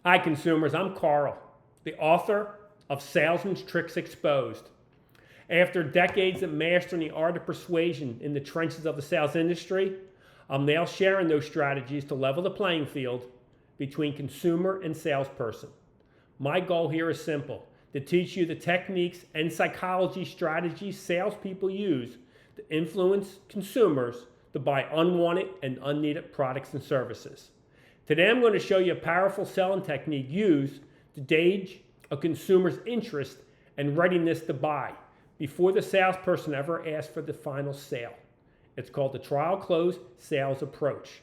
Hi, consumers. I'm Carl, the author of Salesman's Tricks Exposed. After decades of mastering the art of persuasion in the trenches of the sales industry, I'm now sharing those strategies to level the playing field between consumer and salesperson. My goal here is simple: to teach you the techniques and psychology strategies salespeople use to influence consumers to buy unwanted and unneeded products and services. Today I'm going to show you a powerful selling technique used to gauge a consumer's interest and readiness to buy before the salesperson ever asks for the final sale. It's called the trial close sales approach.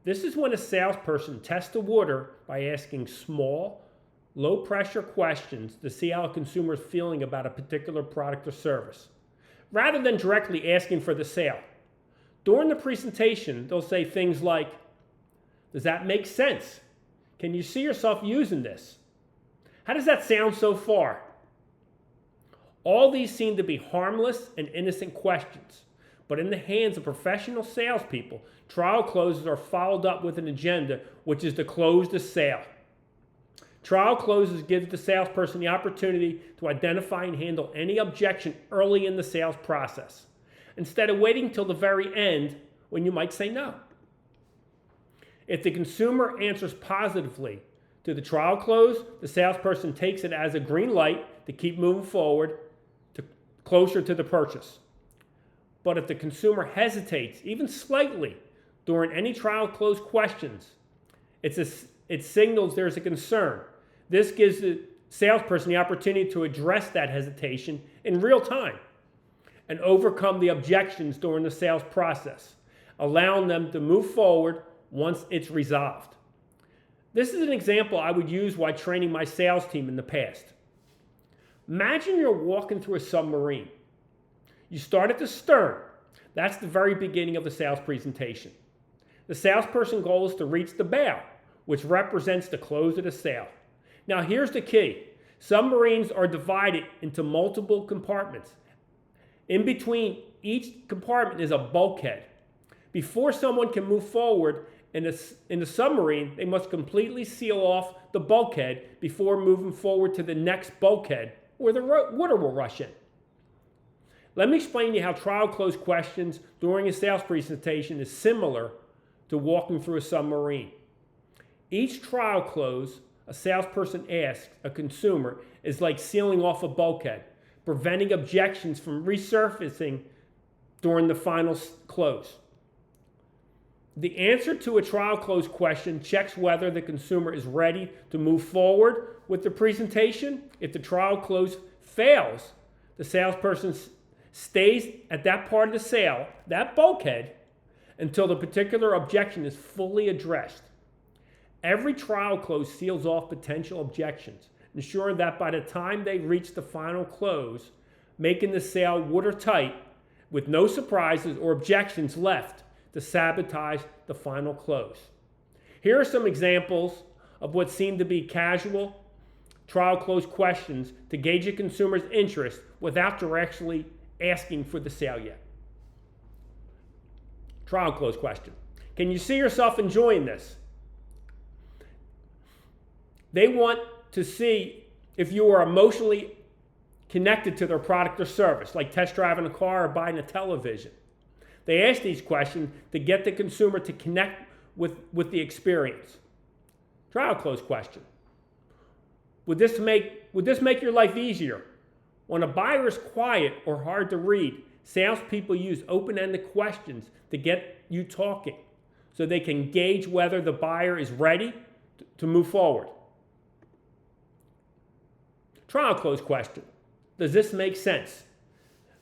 This is when a salesperson tests the water by asking small, low pressure questions to see how a consumer is feeling about a particular product or service, rather than directly asking for the sale. During the presentation, they'll say things like, "Does that make sense? Can you see yourself using this? How does that sound so far?" All these seem to be harmless and innocent questions, but in the hands of professional salespeople, trial closes are followed up with an agenda, which is to close the sale. Trial closes gives the salesperson the opportunity to identify and handle any objection early in the sales process, instead of waiting till the very end when you might say no. If the consumer answers positively to the trial close, the salesperson takes it as a green light to keep moving forward to closer to the purchase. But if the consumer hesitates even slightly during any trial close questions, it signals there's a concern. This gives the salesperson the opportunity to address that hesitation in real time and overcome the objections during the sales process, allowing them to move forward once it's resolved. This is an example I would use while training my sales team in the past. Imagine you're walking through a submarine. You start at the stern. That's the very beginning of the sales presentation. The salesperson's goal is to reach the bow, which represents the close of the sale. Now here's the key. Submarines are divided into multiple compartments. In between each compartment is a bulkhead. Before someone can move forward in the submarine, they must completely seal off the bulkhead before moving forward to the next bulkhead where the water will rush in. Let me explain to you how trial close questions during a sales presentation is similar to walking through a submarine. Each trial close a salesperson asks a consumer is like sealing off a bulkhead, preventing objections from resurfacing during the final close. The answer to a trial close question checks whether the consumer is ready to move forward with the presentation. If the trial close fails, the salesperson stays at that part of the sale, that bulkhead, until the particular objection is fully addressed. Every trial close seals off potential objections, ensuring that by the time they reach the final close, making the sale watertight with no surprises or objections left to sabotage the final close. Here are some examples of what seem to be casual trial close questions to gauge a consumer's interest without directly asking for the sale yet. Trial close question. Can you see yourself enjoying this? They want to see if you are emotionally connected to their product or service, like test driving a car or buying a television. They ask these questions to get the consumer to connect with the experience. Trial close question. Would this make your life easier? When a buyer is quiet or hard to read, salespeople use open-ended questions to get you talking so they can gauge whether the buyer is ready to move forward. Trial close question. Does this make sense?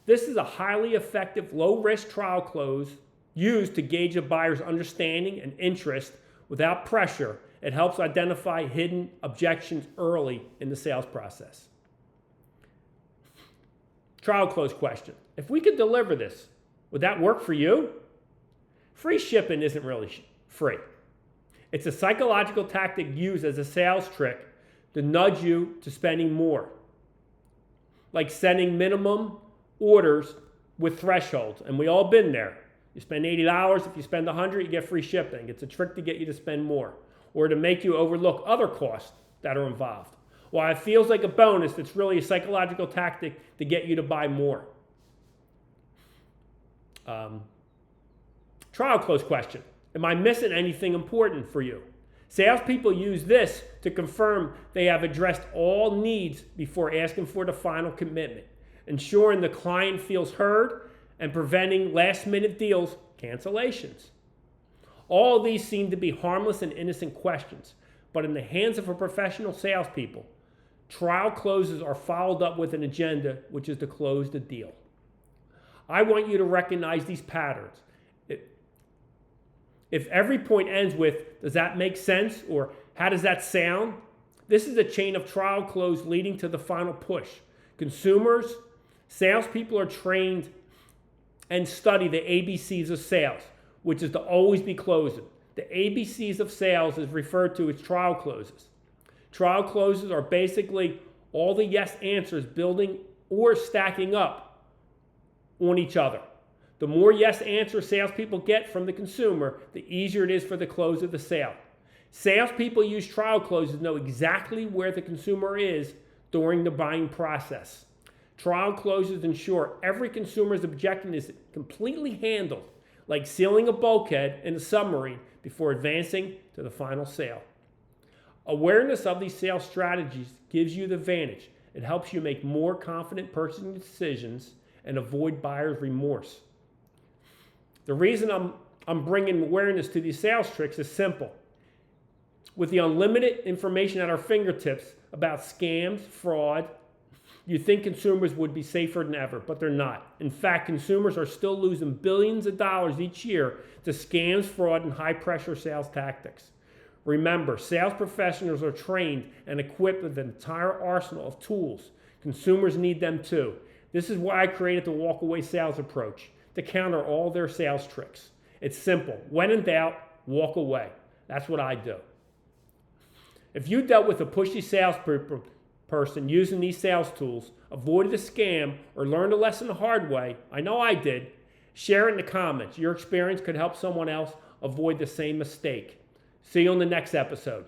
This is a highly effective, low-risk trial close used to gauge a buyer's understanding and interest without pressure. It helps identify hidden objections early in the sales process. Trial close question. If we could deliver this, would that work for you? Free shipping isn't really free. It's a psychological tactic used as a sales trick to nudge you to spending more, like setting minimum orders with thresholds, and we all been there. You spend $80, if you spend $100, you get free shipping. It's a trick to get you to spend more. or to make you overlook other costs that are involved. While it feels like a bonus, it's really a psychological tactic to get you to buy more. Trial close question. Am I missing anything important for you? Salespeople use this to confirm they have addressed all needs before asking for the final commitment, ensuring the client feels heard and preventing last-minute deals cancellations. All of these seem to be harmless and innocent questions, but in the hands of a professional salespeople, trial closes are followed up with an agenda, which is to close the deal. I want you to recognize these patterns. If every point ends with, does that make sense? Or how does that sound? This is a chain of trial close leading to the final push. Consumers, salespeople are trained and study the ABCs of sales, which is to always be closing. The ABCs of sales is referred to as trial closes. Trial closes are basically all the yes answers building or stacking up on each other. The more yes answers salespeople get from the consumer, the easier it is for the close of the sale. Salespeople use trial closes to know exactly where the consumer is during the buying process. Trial closes ensure every consumer's objection is completely handled, like sealing a bulkhead in a submarine before advancing to the final sale. Awareness of these sales strategies gives you the advantage. It helps you make more confident purchasing decisions and avoid buyer's remorse. The reason I'm bringing awareness to these sales tricks is simple. With the unlimited information at our fingertips about scams, fraud, you think consumers would be safer than ever, but they're not. In fact, consumers are still losing billions of dollars each year to scams, fraud, and high-pressure sales tactics. Remember, sales professionals are trained and equipped with an entire arsenal of tools. Consumers need them too. This is why I created the walk-away sales approach, to counter all their sales tricks. It's simple. When in doubt, walk away. That's what I do. If you dealt with a pushy salesperson using these sales tools, avoided a scam, or learned a lesson the hard way, I know I did, share it in the comments. Your experience could help someone else avoid the same mistake. See you on the next episode.